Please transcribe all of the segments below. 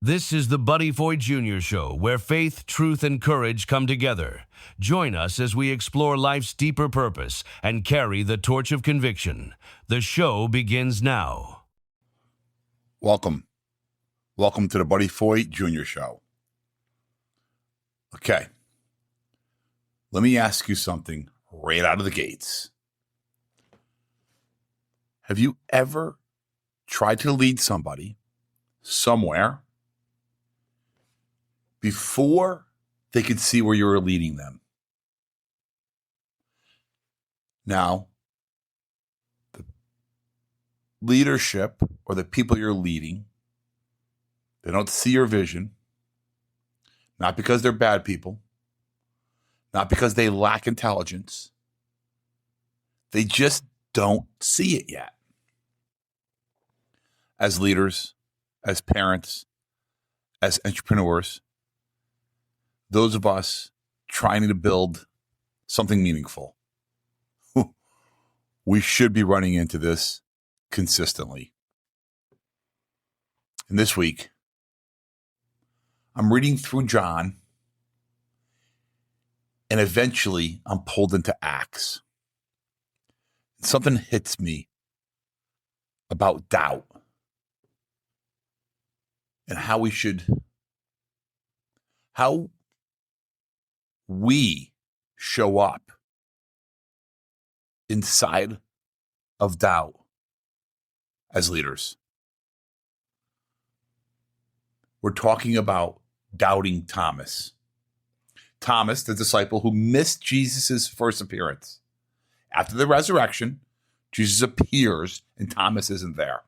This is the Foy Jr. show, where faith, truth, and courage come together. Join us as we explore life's deeper purpose and carry the torch of conviction. The show begins now. Welcome to the Foy Jr. show. Okay, let me ask you something right out of the gates. Have you ever tried to lead somebody somewhere before they could see where you were leading them? Now, the leadership or the people you're leading, they don't see your vision, not because they're bad people, not because they lack intelligence. They just don't see it yet. As leaders, as parents, as entrepreneurs, those of us trying to build something meaningful, we should be running into this consistently. And this week, I'm reading through John, and eventually I'm pulled into Acts. Something hits me about doubt and how we show up inside of doubt as leaders. We're talking about doubting Thomas. Thomas, the disciple who missed Jesus' first appearance. After the resurrection, Jesus appears and Thomas isn't there.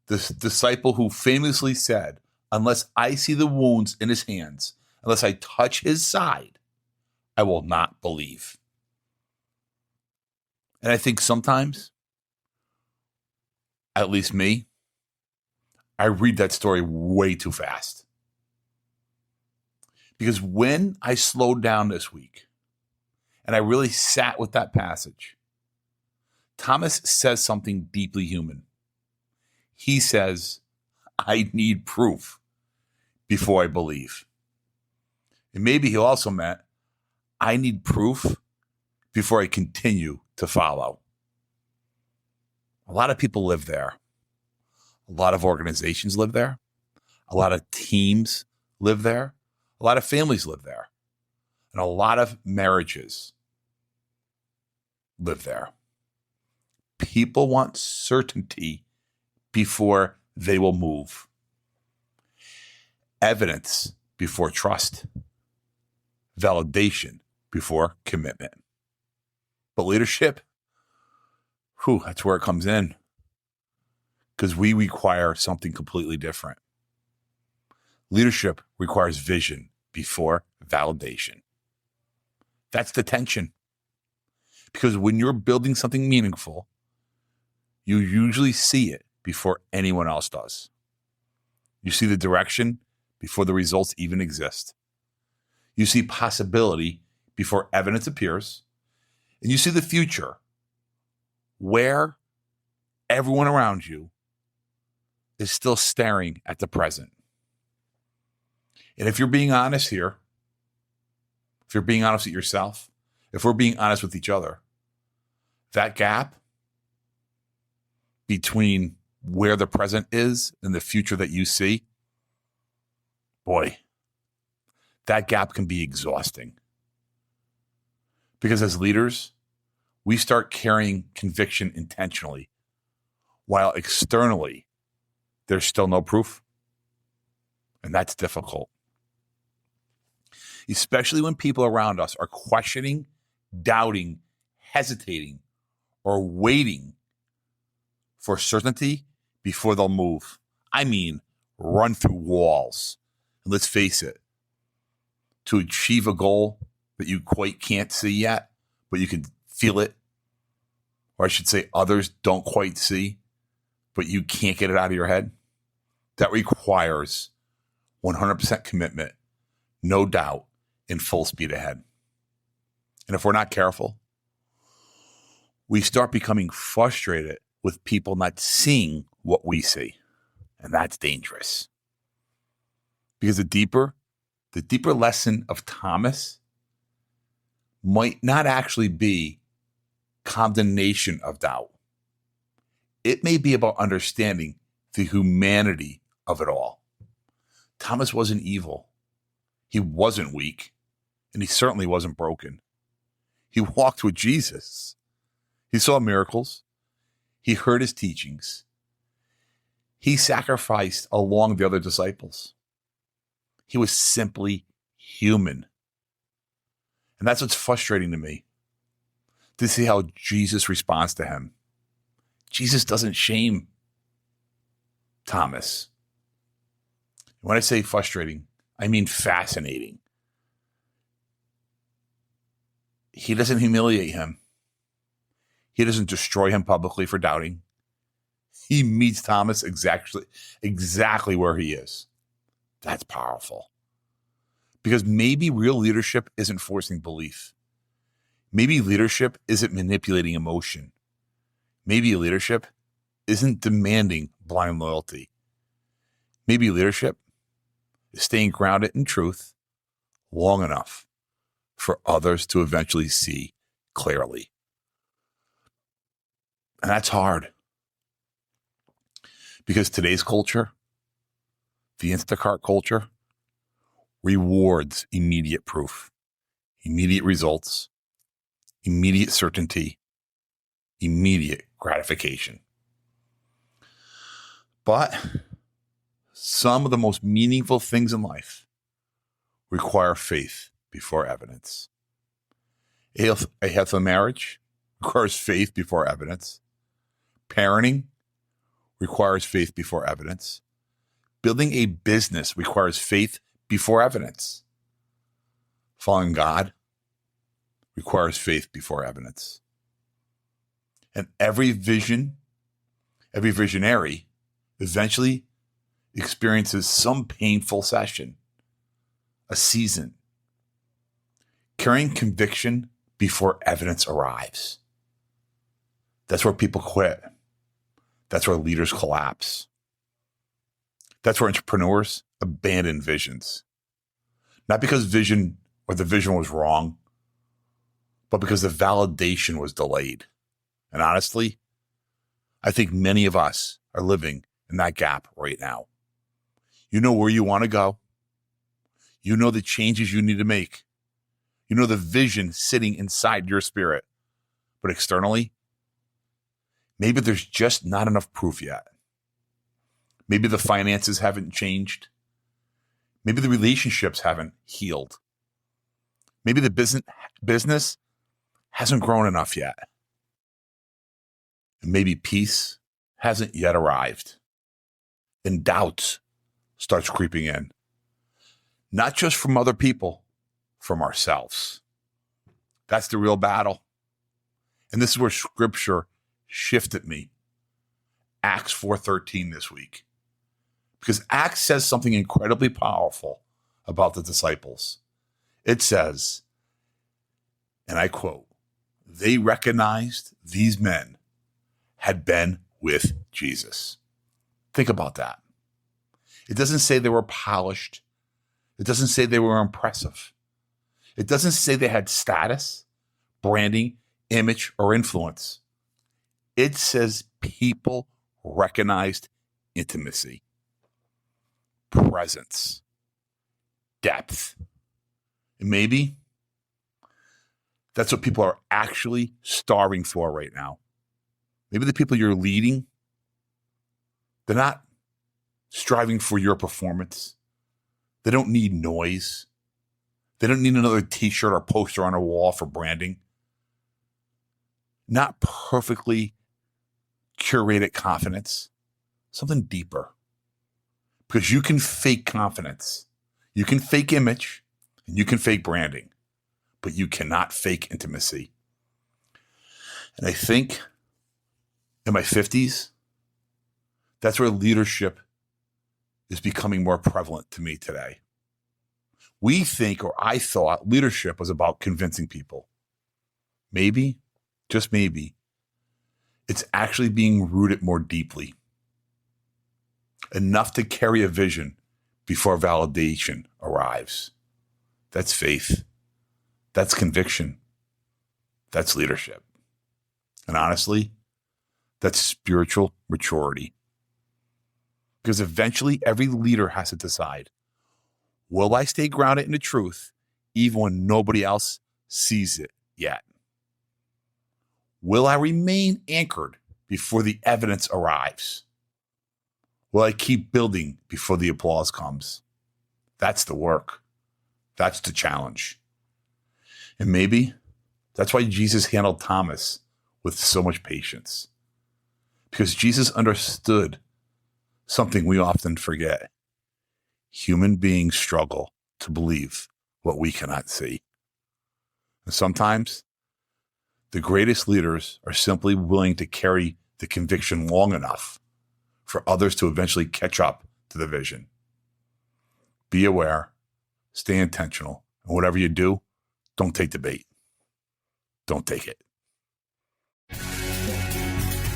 The disciple who famously said, "Unless I see the wounds in his hands, unless I touch his side, I will not believe." And I think sometimes, at least me, I read that story way too fast. Because when I slowed down this week and I really sat with that passage, Thomas says something deeply human. He says, "I need proof before I believe." And maybe he also meant, I need proof before I continue to follow. A lot of people live there. A lot of organizations live there. A lot of teams live there. A lot of families live there. And a lot of marriages live there. People want certainty before they will move. Evidence before trust. Validation before commitment. But leadership, that's where it comes in. Because we require something completely different. Leadership requires vision before validation. That's the tension. Because when you're building something meaningful, you usually see it before anyone else does. You see the direction before the results even exist. You see possibility before evidence appears. And you see the future where everyone around you is still staring at the present. And if you're being honest here, if you're being honest with yourself, if we're being honest with each other, that gap between where the present is and the future that you see, boy, that gap can be exhausting. Because as leaders, we start carrying conviction intentionally, while externally, there's still no proof. And that's difficult. Especially when people around us are questioning, doubting, hesitating, or waiting for certainty before they'll move. I mean, run through walls. And let's face it, to achieve a goal that you quite can't see yet, but you can feel it, or I should say others don't quite see, but you can't get it out of your head, that requires 100% commitment, no doubt, and full speed ahead. And if we're not careful, we start becoming frustrated with people not seeing what we see. And that's dangerous. Because the deeper lesson of Thomas might not actually be condemnation of doubt. It may be about understanding the humanity of it all. Thomas wasn't evil. He wasn't weak. And he certainly wasn't broken. He walked with Jesus. He saw miracles. He heard his teachings. He sacrificed along the other disciples. He was simply human. And that's what's frustrating to me, to see how Jesus responds to him. Jesus doesn't shame Thomas. When I say frustrating, I mean fascinating. He doesn't humiliate him. He doesn't destroy him publicly for doubting. He meets Thomas exactly where he is. That's powerful. Because maybe real leadership isn't forcing belief. Maybe leadership isn't manipulating emotion. Maybe leadership isn't demanding blind loyalty. Maybe leadership is staying grounded in truth long enough for others to eventually see clearly. And that's hard. Because today's culture, the Instacart culture, rewards immediate proof, immediate results, immediate certainty, immediate gratification. But some of the most meaningful things in life require faith before evidence. A healthy marriage requires faith before evidence. Parenting requires faith before evidence. Building a business requires faith before evidence. Following God requires faith before evidence. And every visionary eventually experiences some painful session, a season, carrying conviction before evidence arrives. That's where people quit. That's where leaders collapse. That's where entrepreneurs abandon visions. Not because the vision was wrong, but because the validation was delayed. And honestly, I think many of us are living in that gap right now. You know where you want to go. You know the changes you need to make. You know the vision sitting inside your spirit. But externally, maybe there's just not enough proof yet. Maybe the finances haven't changed. Maybe the relationships haven't healed. Maybe the business hasn't grown enough yet. And maybe peace hasn't yet arrived. And doubt starts creeping in. Not just from other people, from ourselves. That's the real battle. And this is where scripture shifted me. Acts 4:13 this week. Because Acts says something incredibly powerful about the disciples. It says, and I quote, "They recognized these men had been with Jesus." Think about that. It doesn't say they were polished. It doesn't say they were impressive. It doesn't say they had status, branding, image, or influence. It says people recognized intimacy, presence, depth. And maybe that's what people are actually starving for right now. Maybe the people you're leading, they're not striving for your performance. They don't need noise. They don't need another t-shirt or poster on a wall for branding. Not perfectly curated confidence, something deeper. Because you can fake confidence, you can fake image, and you can fake branding, but you cannot fake intimacy. And I think in my 50s, that's where leadership is becoming more prevalent to me today. We think, or I thought, leadership was about convincing people. Maybe, just maybe, it's actually being rooted more deeply. Enough to carry a vision before validation arrives. That's faith. That's conviction. That's leadership. And honestly, that's spiritual maturity. Because eventually every leader has to decide, will I stay grounded in the truth even when nobody else sees it yet? Will I remain anchored before the evidence arrives? Will I keep building before the applause comes? That's the work. That's the challenge. And maybe that's why Jesus handled Thomas with so much patience. Because Jesus understood something we often forget. Human beings struggle to believe what we cannot see. And sometimes the greatest leaders are simply willing to carry the conviction long enough for others to eventually catch up to the vision. Be aware, stay intentional, and whatever you do, don't take the bait. Don't take it.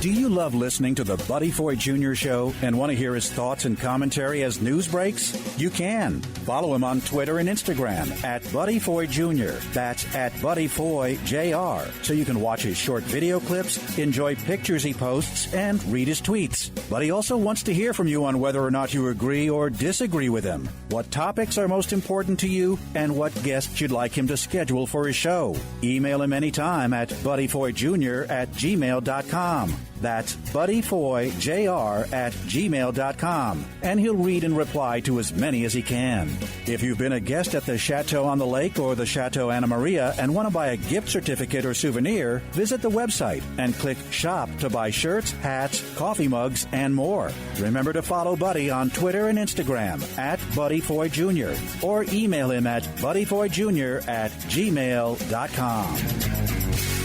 Do you love listening to the Buddy Foy Jr. Show and want to hear his thoughts and commentary as news breaks? You can. Follow him on Twitter and Instagram at Buddy Foy Jr. That's at Buddy Foy Jr. So you can watch his short video clips, enjoy pictures he posts, and read his tweets. But he also wants to hear from you on whether or not you agree or disagree with him, what topics are most important to you, and what guests you'd like him to schedule for his show. Email him anytime at buddyfoyjr@gmail.com. That's buddyfoyjr@gmail.com, and he'll read and reply to as many as he can. If you've been a guest at the Chateau on the Lake or the Chateau Anna Maria and want to buy a gift certificate or souvenir, visit the website and click Shop to buy shirts, hats, coffee mugs, and more. Remember to follow Buddy on Twitter and Instagram at Buddy Foy Jr. or email him at buddyfoyjr@gmail.com.